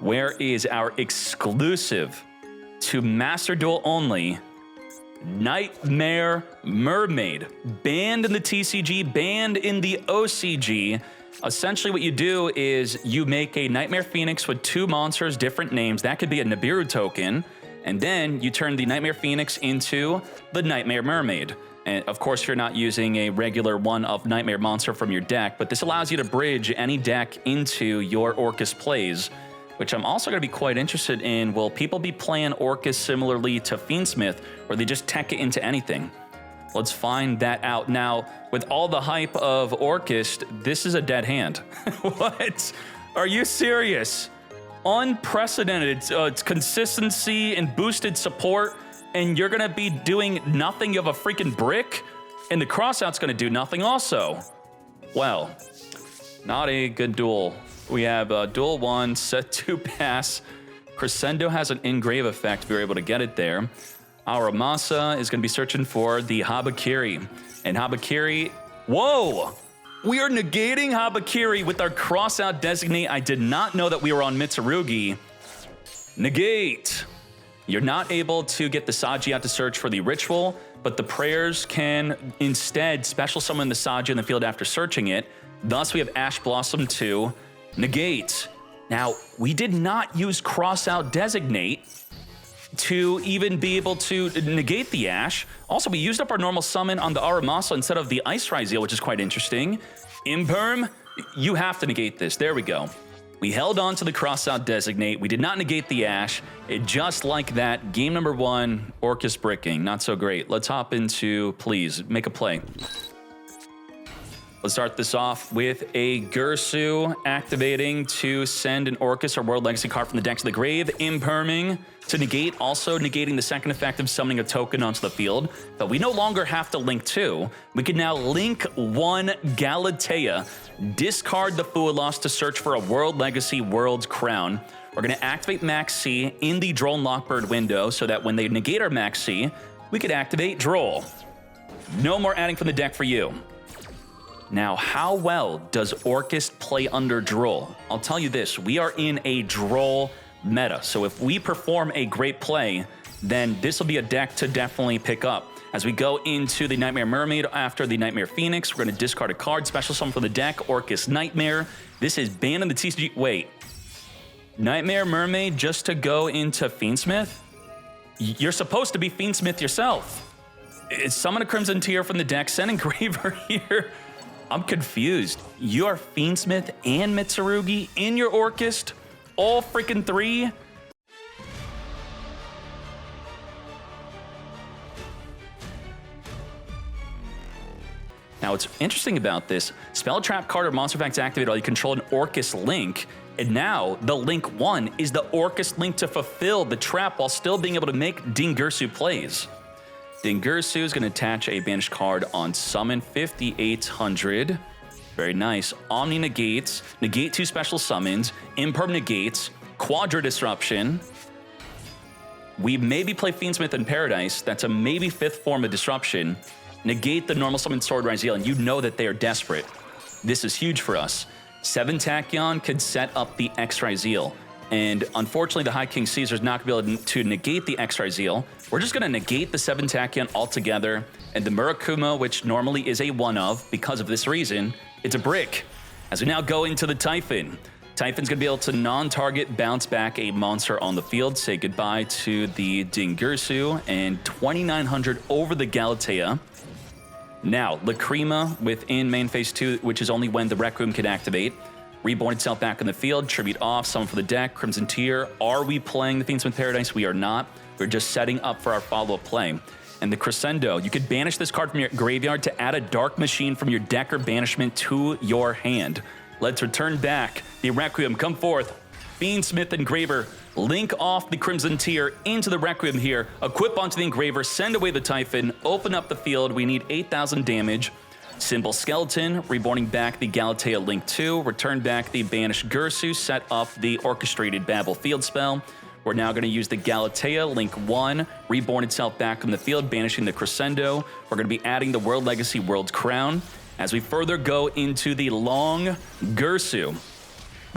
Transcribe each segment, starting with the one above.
Where is our exclusive to Master Duel only Nightmare Mermaid? Banned in the TCG, banned in the OCG. Essentially what you do is you make a Nightmare Phoenix with 2 monsters, different names. That could be a Nibiru token. And then you turn the Nightmare Phoenix into the Nightmare Mermaid. And of course, you're not using a regular one of Nightmare Monster from your deck, but this allows you to bridge any deck into your Orcust plays, which I'm also going to be quite interested in. Will people be playing Orcust similarly to Fiendsmith, or they just tech it into anything? Let's find that out. Now, with all the hype of Orcust, this is a dead hand. What? Are you serious? Unprecedented. It's consistency and boosted support, and you're going to be doing nothing. You have a freaking brick, and the crossout's going to do nothing also. Well, not a good duel. We have Duel 1, set 2 pass. Crescendo has an engrave effect if you're able to get it there. Our Masa is going to be searching for the Habakiri. And Habakiri, whoa! We are negating Habakiri with our crossout designate. I did not know that we were on Mitsurugi. Negate. You're not able to get the Saji out to search for the ritual, but the prayers can instead special summon the Saji in the field after searching it. Thus, we have Ash Blossom 2. Negate. Now, we did not use crossout designate to even be able to negate the Ash. Also, we used up our normal summon on the Aramasa instead of the Ice Ryzeal, which is quite interesting. Imperm, you have to negate this. There we go. We held on to the crossout designate. We did not negate the Ash. It just like that. Game number 1, Orcust bricking. Not so great. Let's hop into, please, make a play. Let's start this off with a Gursu activating to send an Orcust or World Legacy card from the deck to the grave, imperming to negate, also negating the second effect of summoning a token onto the field. But we no longer have to link 2. We can now link 1 Galatea, discard the Fualos to search for a World Legacy World's Crown. We're going to activate Max C in the Droll and Lockbird window so that when they negate our Max C, we could activate Droll. No more adding from the deck for you. Now, how well does Orcust play under Droll? I'll tell you this, we are in a Droll meta, so if we perform a great play, then this will be a deck to definitely pick up. As we go into the Nightmare Mermaid after the Nightmare Phoenix, we're going to discard a card, special summon from the deck, Orcust Nightmare. This is banned in the TCG. Wait, Nightmare Mermaid just to go into Fiendsmith? You're supposed to be Fiendsmith yourself. Summon a Crimson Tear from the deck, send Engraver here. I'm confused. You are Fiendsmith and Mitsurugi in your Orcust? All freaking 3? Now, what's interesting about this, spell trap card or monster effects activate while you control an Orcust link, and now the link 1 is the Orcust link to fulfill the trap while still being able to make Dingirsu plays. Dingirsu is going to attach a banished card on summon 5800. Very nice. Omni negates, negate 2 special summons, imperm negates, Quadra Disruption. We maybe play Fiendsmith in Paradise. That's a maybe 5th form of disruption. Negate the normal summon Sword Ryzeal, and you know that they are desperate. This is huge for us. 7 Tachyon could set up the X Ryzeal. And unfortunately, the High King Caesar is not going to be able to negate the X Ryzeal. We're just going to negate the 7 Tachyon altogether. And the Murakuma, which normally is a 1-of, because of this reason, it's a brick. As we now go into the Typhon. Typhon's going to be able to non-target bounce back a monster on the field. Say goodbye to the Dingirsu and 2900 over the Galatea. Now, Lacrima within main phase 2, which is only when the Requiem can activate. Reborn itself back in the field, tribute off, summon for the deck, Crimson Tear. Are we playing the Fiendsmith Paradise? We are not. We're just setting up for our follow-up play. And the Crescendo, you could banish this card from your graveyard to add a Dark Machine from your deck or banishment to your hand. Let's return back the Requiem, come forth. Fiendsmith Engraver, link off the Crimson Tear into the Requiem here, equip onto the Engraver, send away the Typhon, open up the field. We need 8,000 damage. Simple Skeleton, reborning back the Galatea Link 2, return back the banished Gursu, set up the Orchestrated Babel field spell. We're now going to use the Galatea Link 1, reborn itself back from the field, banishing the Crescendo. We're going to be adding the World Legacy World's Crown. As we further go into the long Gursu,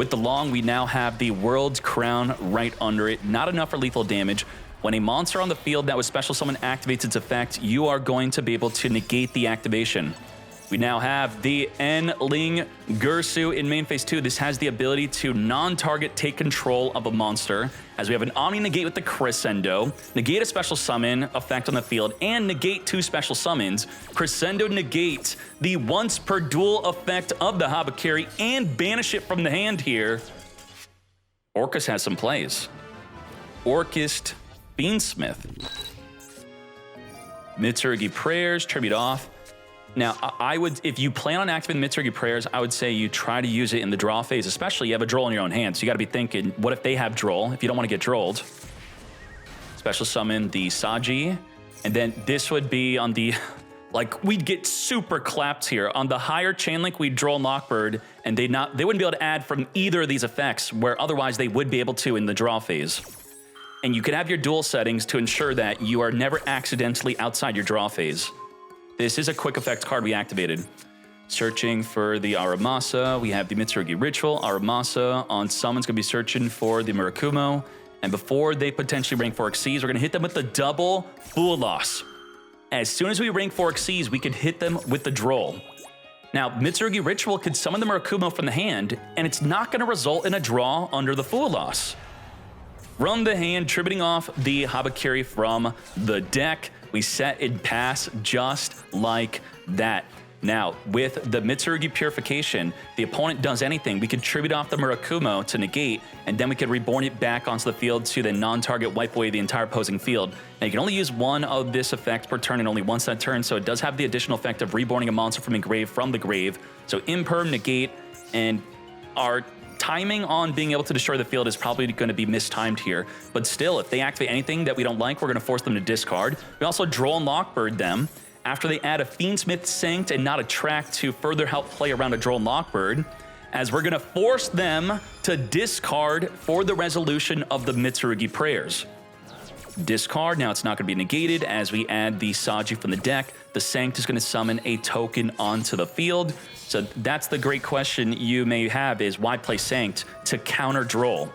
With the long, we now have the World's Crown right under it. Not enough for lethal damage. When a monster on the field that was special summon activates its effect, you are going to be able to negate the activation. We now have the Enling Gursu in main phase 2. This has the ability to non-target take control of a monster, as we have an Omni Negate with the Crescendo, negate a special summon effect on the field, and negate 2 special summons. Crescendo negates the once per duel effect of the Habakiri and banish it from the hand here. Orcust has some plays. Orcust Fiendsmith. Mitsurugi Prayers, tribute off. Now, I would, if you plan on activating Mitsurugi Prayers, I would say you try to use it in the draw phase, especially you have a Droll in your own hand. So you got to be thinking, what if they have Droll, if you don't want to get Drolled? Special summon the Saji, and then this would be on the, like, we'd get super clapped here. On the higher chain link, we'd Droll Knockbird, and they wouldn't be able to add from either of these effects, where otherwise they would be able to in the draw phase. And you could have your dual settings to ensure that you are never accidentally outside your draw phase. This is a quick effect card we activated. Searching for the Aramasa. We have the Mitsurugi Ritual. Aramasa on summon's going to be searching for the Murakumo. And before they potentially rank 4 Xyz, we're going to hit them with the double Fool Loss. As soon as we rank 4 Xyz, we could hit them with the Droll. Now, Mitsurugi Ritual could summon the Murakumo from the hand, and it's not going to result in a draw under the Fool Loss. From the hand, tributing off the Habakiri from the deck. We set and pass just like that. Now, with the Mitsurugi Purification, the opponent does anything, we could tribute off the Murakumo to negate, and then we could reborn it back onto the field to then non-target wipe away the entire opposing field. Now, you can only use one of this effect per turn and only once that turn, so it does have the additional effect of reborning a monster from the grave. So imperm, negate, and our timing on being able to destroy the field is probably going to be mistimed here. But still, if they activate anything that we don't like, we're going to force them to discard. We also Droll and Lockbird them. After they add a Fiendsmith Sanct and not a track to further help play around a Droll and Lockbird, as we're going to force them to discard for the resolution of the Mitsurugi Prayers. Discard, now it's not going to be negated as we add the Saji from the deck. The Sanct is going to summon a token onto the field. So that's the great question you may have is why play Sanct to counter Droll?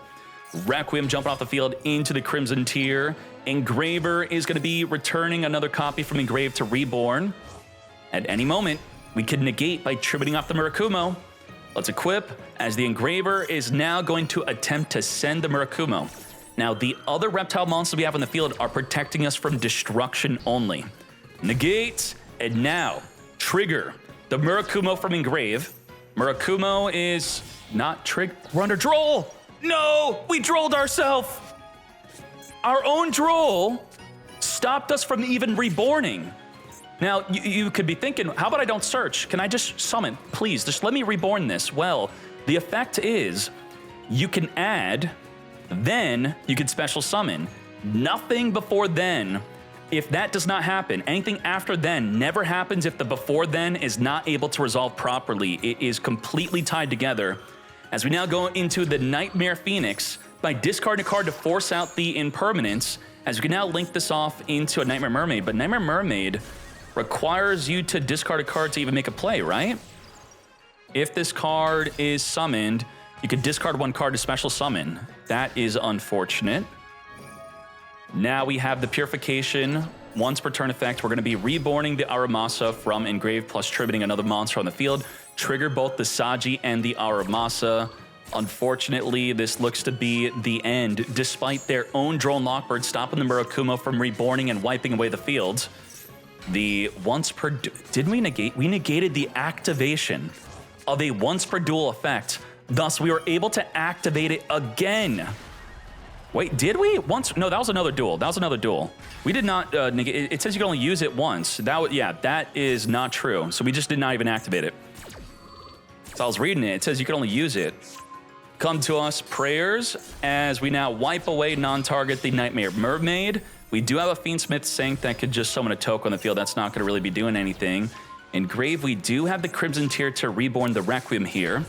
Requiem jumping off the field into the Crimson Tier. Engraver is going to be returning another copy from Engrave to Reborn. At any moment, we could negate by tributing off the Murakumo. Let's equip as the Engraver is now going to attempt to send the Murakumo. Now, the other reptile monsters we have on the field are protecting us from destruction only. Negate, and now trigger the Murakumo from Engrave. Murakumo is not triggered. We're under Droll. No, we Drolled ourselves. Our own Droll stopped us from even reborning. Now, you could be thinking, how about I don't search? Can I just summon? Please, just let me reborn this. Well, the effect is you can add, then you can special summon. Nothing before then. If that does not happen, anything after then never happens if the before then is not able to resolve properly. It is completely tied together. As we now go into the Nightmare Phoenix, by discarding a card to force out the impermanence, as we can now link this off into a Nightmare Mermaid, but Nightmare Mermaid requires you to discard a card to even make a play, right? If this card is summoned, you can discard 1 card to special summon. That is unfortunate. Now we have the Purification. Once per turn effect, we're going to be reborning the Aramasa from Engrave plus tributing another monster on the field. Trigger both the Saji and the Aramasa. Unfortunately, this looks to be the end, despite their own Droll and Lockbird stopping the Murakumo from reborning and wiping away the field. The once per... Didn't we negate? We negated the activation of a once per duel effect. Thus, we were able to activate it again. Wait, did we? Once? No, that was another duel. That was another duel. We did not negate. It says you can only use it once. Yeah, that is not true. So we just did not even activate it. So I was reading it. It says you can only use it. Come to us, prayers, as we now wipe away non-target the Nightmare Mermaid. We do have a Fiendsmith Sanct that could just summon a token on the field. That's not going to really be doing anything. In Grave, we do have the Crimson Tier to reborn the Requiem here.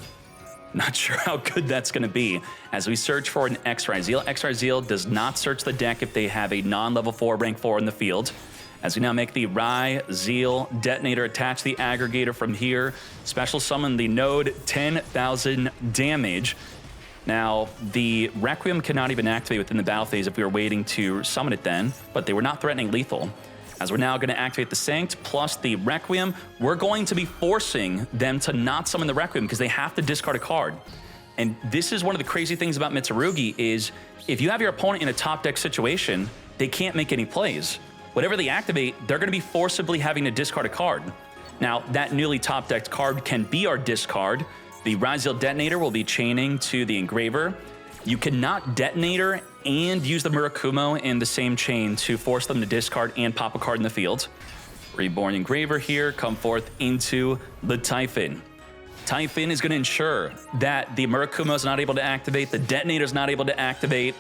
Not sure how good that's going to be. As we search for an X-Ray Zeal. X-Ray Zeal does not search the deck if they have a non-level 4, rank 4 in the field. As we now make the Rai Zeal Detonator, attach the Aggregator from here. Special summon the node, 10,000 damage. Now, the Requiem cannot even activate within the battle phase if we were waiting to summon it then, but they were not threatening lethal. As we're now going to activate the Sanct plus the Requiem, we're going to be forcing them to not summon the Requiem because they have to discard a card. And this is one of the crazy things about Mitsurugi is if you have your opponent in a top deck situation, they can't make any plays. Whatever they activate, they're going to be forcibly having to discard a card. Now, that newly top decked card can be our discard. The Raziel Detonator will be chaining to the Engraver. You cannot Detonator and use the Murakumo in the same chain to force them to discard and pop a card in the field. Reborn Engraver here, come forth into the Typhon. Typhon is going to ensure that the Murakumo is not able to activate, the Detonator is not able to activate.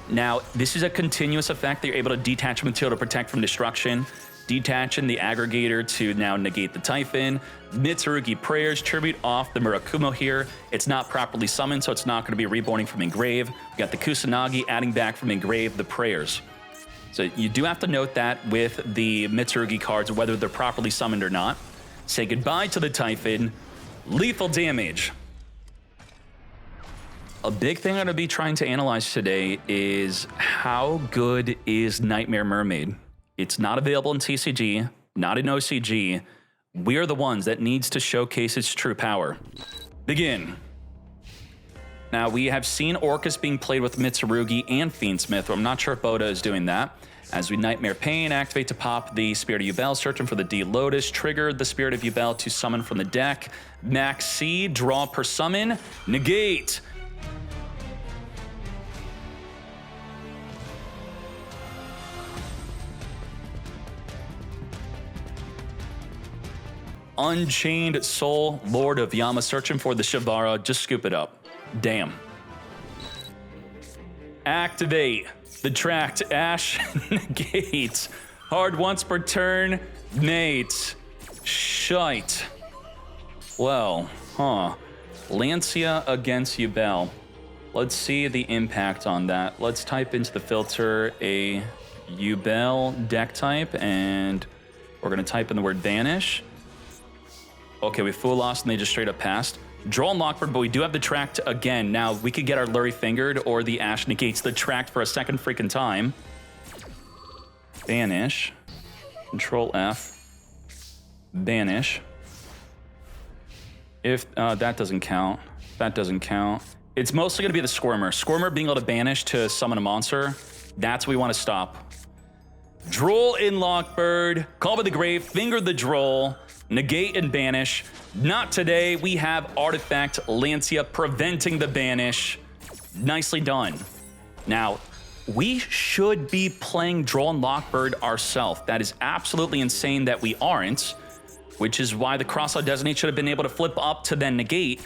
Now, this is a continuous effect that you're able to detach material to protect from destruction. Detaching the Aggregator to now negate the Typhon. Mitsurugi Prayers, tribute off the Murakumo here. It's not properly summoned, so it's not going to be reborning from Engrave. We got the Kusanagi adding back from Engrave the Prayers. So you do have to note that with the Mitsurugi cards, whether they're properly summoned or not. Say goodbye to the Typhon. Lethal damage. A big thing I'm going to be trying to analyze today is how good is Nightmare Mermaid? It's not available in TCG, not in OCG. We are the ones that needs to showcase its true power. Begin. Now, we have seen Orcust being played with Mitsurugi and Fiendsmith. I'm not sure if Boda is doing that. As we Nightmare Pain, activate to pop the Spirit of Yubel, searching for the D Lotus, trigger the Spirit of Yubel to summon from the deck. Max C, draw per summon, negate. Unchained Soul, Lord of Yama, searching for the Shivara. Just scoop it up. Damn. Activate the tracked Ash, negate. Hard once per turn, mate. Shite. Well, Lancia against Yubel. Let's see the impact on that. Let's type into the filter a Yubel deck type, and we're going to type in the word Vanish. Okay, we full lost and they just straight up passed. Draw and Lockbird, but we do have the tracked again. Now, we could get our Lurie Fingered or the Ash negates the tracked for a second freaking time. Banish. Control F. Banish. If that doesn't count. That doesn't count. It's mostly going to be the Squirmer. Squirmer being able to banish to summon a monster. That's what we want to stop. Droll in Lockbird. Call by the Grave. Finger the Droll. Negate and banish. Not today. We have Artifact Lancia preventing the banish. Nicely done. Now, we should be playing Draw and Lockbird ourselves. That is absolutely insane that we aren't, which is why the Crossout Designate should have been able to flip up to then negate,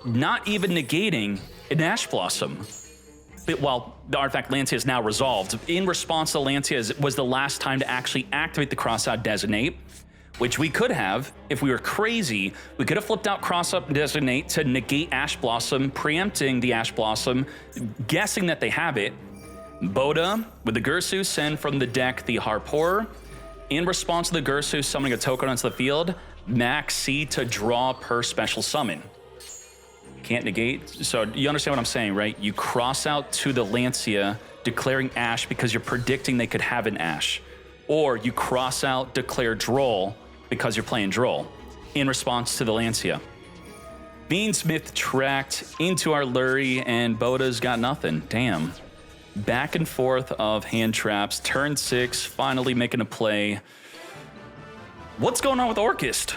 not even negating an Ash Blossom. Well, the Artifact Lancia is now resolved. In response to Lancia was the last time to actually activate the Crossout Designate, which we could have, if we were crazy, we could have flipped out Crossout Designate to negate Ash Blossom, preempting the Ash Blossom, guessing that they have it. Boda, with the Gursu, send from the deck the Harporer. In response to the Gursu summoning a token onto the field, Max C to draw per special summon. Can't negate. So you understand what I'm saying, right? You cross out to the Lancia, declaring Ash because you're predicting they could have an Ash. Or you cross out, declare Droll, because you're playing Droll, in response to the Lancia. Fiendsmith tracked into our Lurie, and Boda's got nothing. Damn. Back and forth of hand traps. Turn 6, finally making a play. What's going on with Orcust?